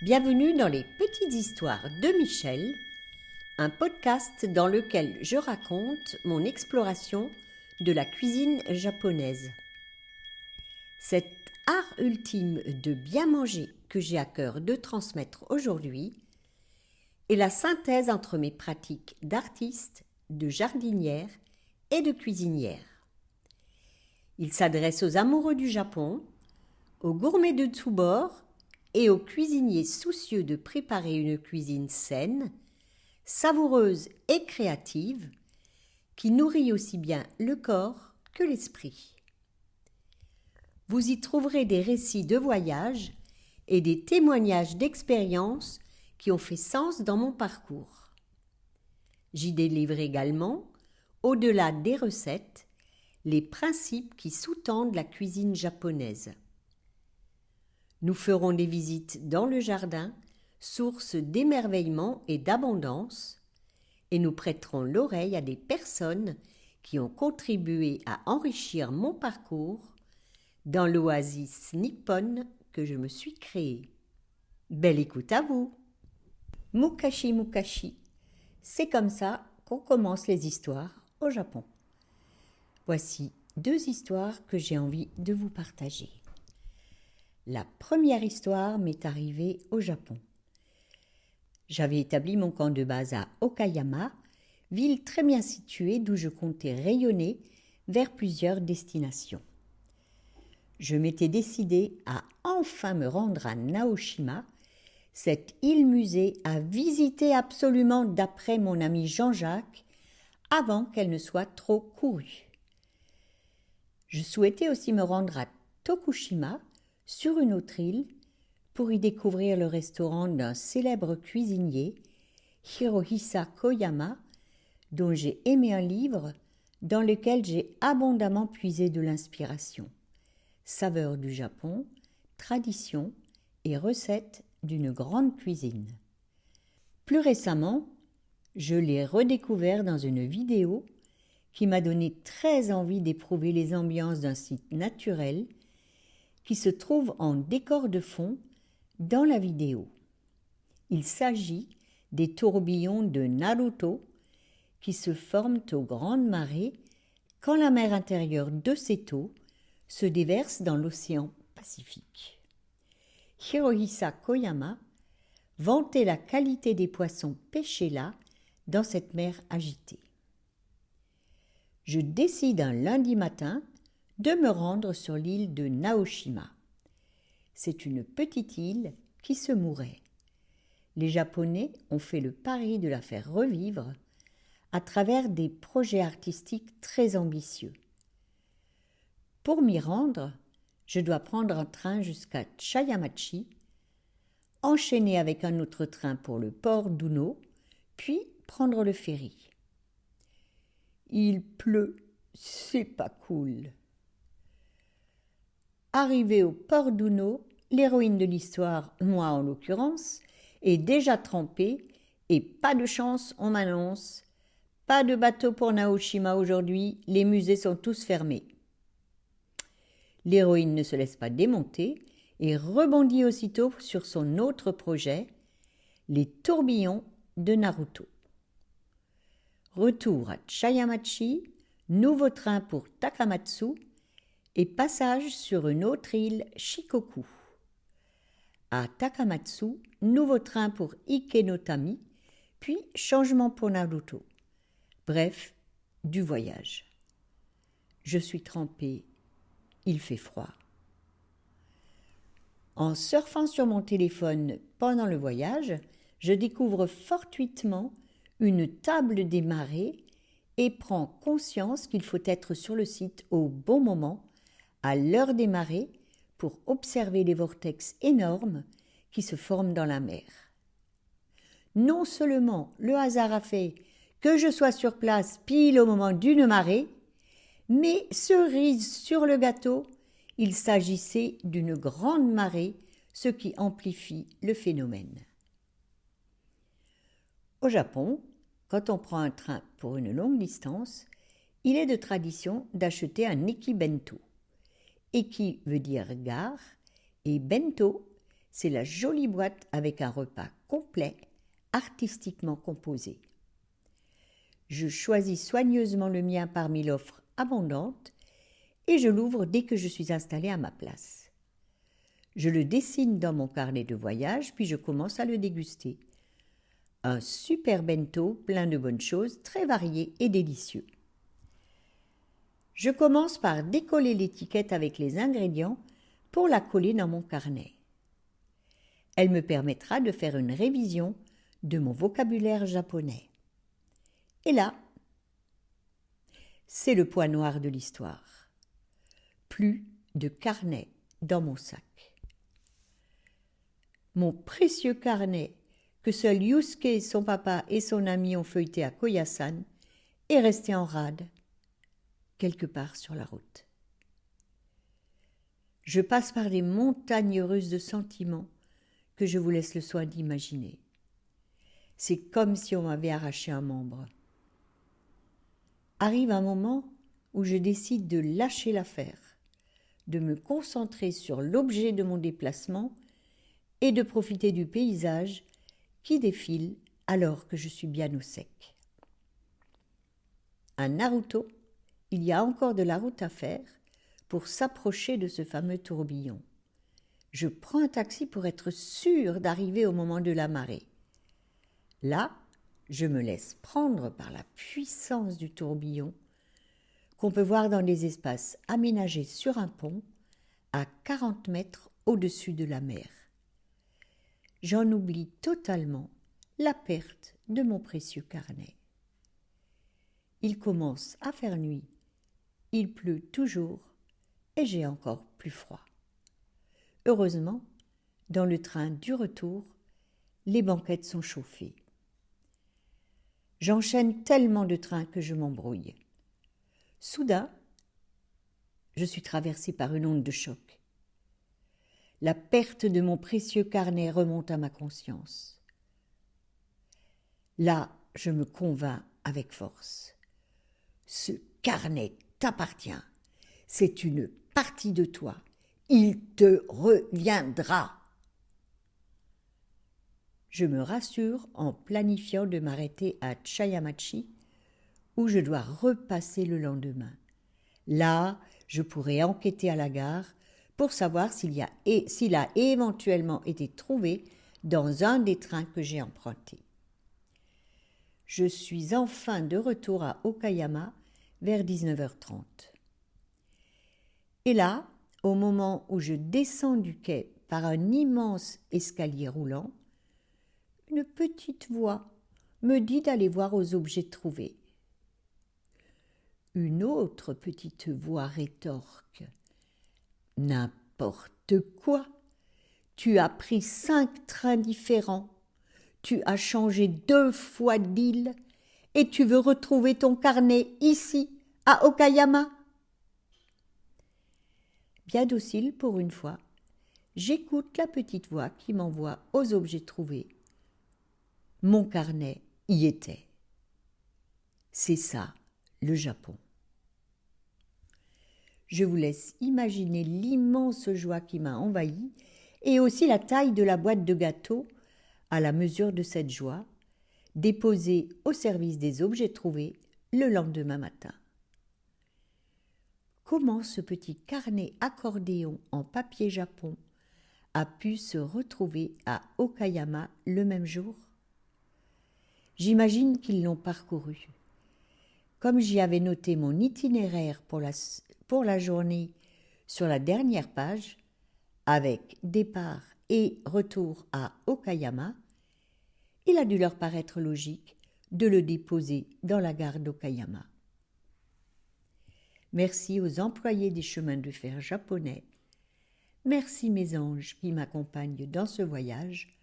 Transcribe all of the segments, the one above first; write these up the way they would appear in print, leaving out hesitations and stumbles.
Bienvenue dans les Petites Histoires de Michel, un podcast dans lequel je raconte mon exploration de la cuisine japonaise. Cet art ultime de bien manger que j'ai à cœur de transmettre aujourd'hui est la synthèse entre mes pratiques d'artiste, de jardinière et de cuisinière. Il s'adresse aux amoureux du Japon, aux gourmets de tous bords et aux cuisiniers soucieux de préparer une cuisine saine, savoureuse et créative, qui nourrit aussi bien le corps que l'esprit. Vous y trouverez des récits de voyage et des témoignages d'expériences qui ont fait sens dans mon parcours. J'y délivre également, au-delà des recettes, les principes qui sous-tendent la cuisine japonaise. Nous ferons des visites dans le jardin, source d'émerveillement et d'abondance, et nous prêterons l'oreille à des personnes qui ont contribué à enrichir mon parcours dans l'oasis nippone que je me suis créée. Belle écoute à vous! Mukashi Mukashi, c'est comme ça qu'on commence les histoires au Japon. Voici 2 histoires que j'ai envie de vous partager. La première histoire m'est arrivée au Japon. J'avais établi mon camp de base à Okayama, ville très bien située d'où je comptais rayonner vers plusieurs destinations. Je m'étais décidée à enfin me rendre à Naoshima, cette île-musée à visiter absolument d'après mon ami Jean-Jacques, avant qu'elle ne soit trop courue. Je souhaitais aussi me rendre à Tokushima, sur une autre île, pour y découvrir le restaurant d'un célèbre cuisinier, Hirohisa Koyama, dont j'ai aimé un livre dans lequel j'ai abondamment puisé de l'inspiration. Saveurs du Japon, traditions et recettes d'une grande cuisine. Plus récemment, je l'ai redécouvert dans une vidéo qui m'a donné très envie d'éprouver les ambiances d'un site naturel qui se trouve en décor de fond dans la vidéo. Il s'agit des tourbillons de Naruto qui se forment aux grandes marées quand la mer intérieure de Seto se déverse dans l'océan Pacifique. Hirohisa Koyama vantait la qualité des poissons pêchés là dans cette mer agitée. Je décide un lundi matin de me rendre sur l'île de Naoshima. C'est une petite île qui se mourait. Les Japonais ont fait le pari de la faire revivre à travers des projets artistiques très ambitieux. Pour m'y rendre, je dois prendre un train jusqu'à Chayamachi, enchaîner avec un autre train pour le port d'Uno, puis prendre le ferry. Il pleut, c'est pas cool. Arrivée au port d'Uno, l'héroïne de l'histoire, moi en l'occurrence, est déjà trempée et pas de chance, on m'annonce. Pas de bateau pour Naoshima aujourd'hui, les musées sont tous fermés. L'héroïne ne se laisse pas démonter et rebondit aussitôt sur son autre projet, les tourbillons de Naruto. Retour à Chayamachi, nouveau train pour Takamatsu et passage sur une autre île, Shikoku. À Takamatsu, nouveau train pour Ikenotami, puis changement pour Naruto. Bref, du voyage. Je suis trempée, il fait froid. En surfant sur mon téléphone pendant le voyage, je découvre fortuitement une table des marées et prends conscience qu'il faut être sur le site au bon moment, à l'heure des marées, pour observer les vortex énormes qui se forment dans la mer. Non seulement le hasard a fait que je sois sur place pile au moment d'une marée, mais cerise sur le gâteau, il s'agissait d'une grande marée, ce qui amplifie le phénomène. Au Japon, quand on prend un train pour une longue distance, il est de tradition d'acheter un ekibento. Eki veut dire gare et bento c'est la jolie boîte avec un repas complet, artistiquement composé. Je choisis soigneusement le mien parmi l'offre abondante et je l'ouvre dès que je suis installée à ma place. Je le dessine dans mon carnet de voyage, puis je commence à le déguster. Un super bento plein de bonnes choses, très varié et délicieux. Je commence par décoller l'étiquette avec les ingrédients pour la coller dans mon carnet. Elle me permettra de faire une révision de mon vocabulaire japonais. Et là, c'est le point noir de l'histoire. Plus de carnet dans mon sac. Mon précieux carnet que seul Yusuke, son papa et son ami ont feuilleté à Koyasan est resté en rade, quelque part sur la route. Je passe par des montagnes heureuses de sentiments que je vous laisse le soin d'imaginer. C'est comme si on m'avait arraché un membre. Arrive un moment où je décide de lâcher l'affaire, de me concentrer sur l'objet de mon déplacement et de profiter du paysage qui défile alors que je suis bien au sec. À Naruto, il y a encore de la route à faire pour s'approcher de ce fameux tourbillon. Je prends un taxi pour être sûre d'arriver au moment de la marée. Là, je me laisse prendre par la puissance du tourbillon qu'on peut voir dans des espaces aménagés sur un pont à 40 mètres au-dessus de la mer. J'en oublie totalement la perte de mon précieux carnet. Il commence à faire nuit, il pleut toujours et j'ai encore plus froid. Heureusement, dans le train du retour, les banquettes sont chauffées. J'enchaîne tellement de trains que je m'embrouille. Soudain, je suis traversée par une onde de choc. La perte de mon précieux carnet remonte à ma conscience. Là, je me convainc avec force. Ce carnet t'appartient. C'est une partie de toi. Il te reviendra. Je me rassure en planifiant de m'arrêter à Chayamachi, où je dois repasser le lendemain. Là, je pourrai enquêter à la gare pour savoir s'il a éventuellement été trouvé dans un des trains que j'ai empruntés. Je suis enfin de retour à Okayama vers 19h30. Et là, au moment où je descends du quai par un immense escalier roulant, une petite voix me dit d'aller voir aux objets trouvés. Une autre petite voix rétorque. N'importe quoi. Tu as pris 5 trains différents. Tu as changé 2 fois d'île et tu veux retrouver ton carnet ici, à Okayama. Bien docile pour une fois, j'écoute la petite voix qui m'envoie aux objets trouvés. Mon carnet y était. C'est ça, le Japon. Je vous laisse imaginer l'immense joie qui m'a envahie et aussi la taille de la boîte de gâteau à la mesure de cette joie, déposée au service des objets trouvés le lendemain matin. Comment ce petit carnet accordéon en papier japon a pu se retrouver à Okayama le même jour? J'imagine qu'ils l'ont parcouru. Comme j'y avais noté mon itinéraire pour la journée sur la dernière page, avec départ et retour à Okayama, il a dû leur paraître logique de le déposer dans la gare d'Okayama. Merci aux employés des chemins de fer japonais, merci mes anges qui m'accompagnent dans ce voyage,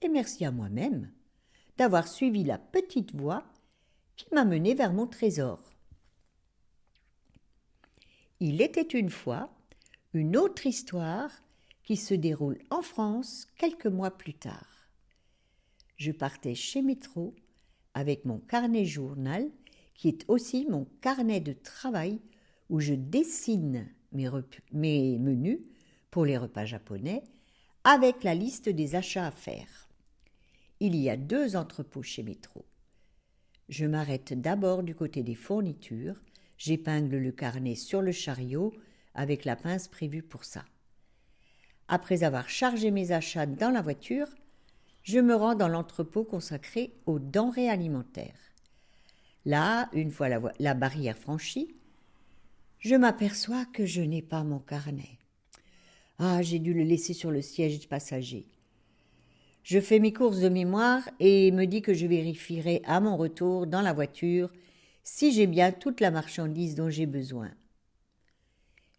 et merci à moi-même d'avoir suivi la petite voie qui m'a mené vers mon trésor. Il était une fois une autre histoire qui se déroule en France quelques mois plus tard. Je partais chez Métro avec mon carnet journal qui est aussi mon carnet de travail où je dessine mes menus pour les repas japonais avec la liste des achats à faire. Il y a 2 entrepôts chez Métro. Je m'arrête d'abord du côté des fournitures, j'épingle le carnet sur le chariot avec la pince prévue pour ça. Après avoir chargé mes achats dans la voiture, je me rends dans l'entrepôt consacré aux denrées alimentaires. Là, une fois la barrière franchie, je m'aperçois que je n'ai pas mon carnet. Ah, j'ai dû le laisser sur le siège passager. Je fais mes courses de mémoire et me dis que je vérifierai à mon retour dans la voiture si j'ai bien toute la marchandise dont j'ai besoin.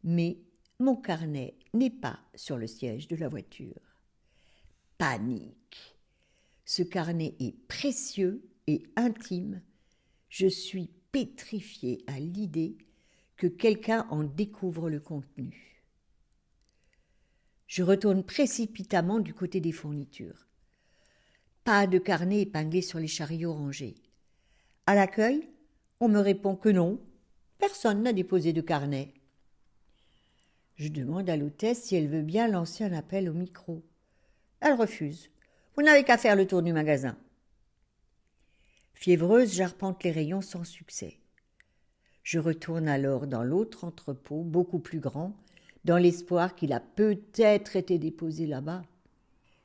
Mais mon carnet n'est pas sur le siège de la voiture. Panique. Ce carnet est précieux et intime. Je suis pétrifiée à l'idée que quelqu'un en découvre le contenu. Je retourne précipitamment du côté des fournitures. Pas de carnet épinglé sur les chariots rangés. À l'accueil, on me répond que non, personne n'a déposé de carnet. Je demande à l'hôtesse si elle veut bien lancer un appel au micro. Elle refuse. Vous n'avez qu'à faire le tour du magasin. Fiévreuse, j'arpente les rayons sans succès. Je retourne alors dans l'autre entrepôt, beaucoup plus grand, dans l'espoir qu'il a peut-être été déposé là-bas.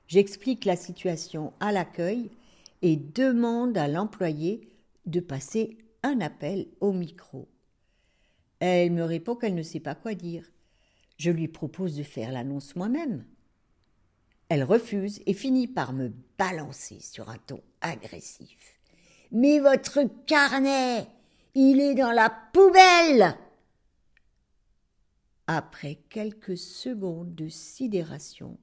J'explique la situation à l'accueil et demande à l'employé de passer un appel au micro. Elle me répond qu'elle ne sait pas quoi dire. Je lui propose de faire l'annonce moi-même. Elle refuse et finit par me balancer sur un ton agressif. « Mais votre carnet, il est dans la poubelle !» Après quelques secondes de sidération,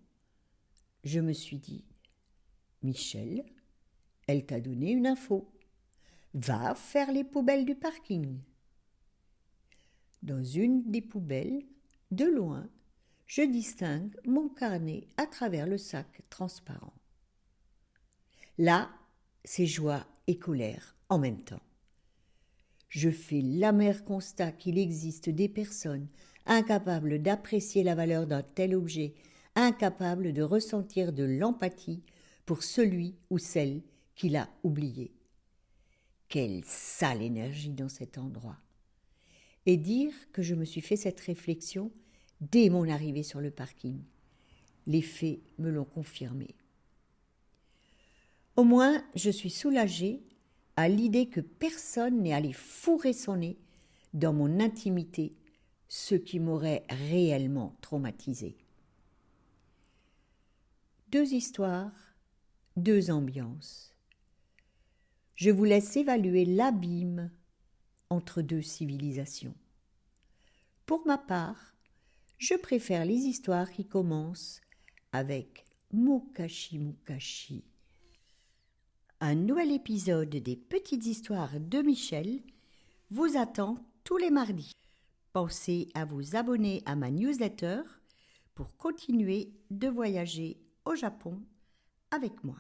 je me suis dit « Michel, elle t'a donné une info. Va faire les poubelles du parking. » Dans une des poubelles, de loin, je distingue mon carnet à travers le sac transparent. Là, c'est joie et colère en même temps. Je fais l'amer constat qu'il existe des personnes incapables d'apprécier la valeur d'un tel objet, incapables de ressentir de l'empathie pour celui ou celle qui l'a oublié. Quelle sale énergie dans cet endroit! Et dire que je me suis fait cette réflexion dès mon arrivée sur le parking. Les faits me l'ont confirmé. Au moins, je suis soulagée à l'idée que personne n'est allé fourrer son nez dans mon intimité, ce qui m'aurait réellement traumatisée. 2 histoires, 2 ambiances. Je vous laisse évaluer l'abîme entre 2 civilisations. Pour ma part, je préfère les histoires qui commencent avec Mukashi Mukashi. Un nouvel épisode des Petites Histoires de Michel vous attend tous les mardis. Pensez à vous abonner à ma newsletter pour continuer de voyager au Japon avec moi.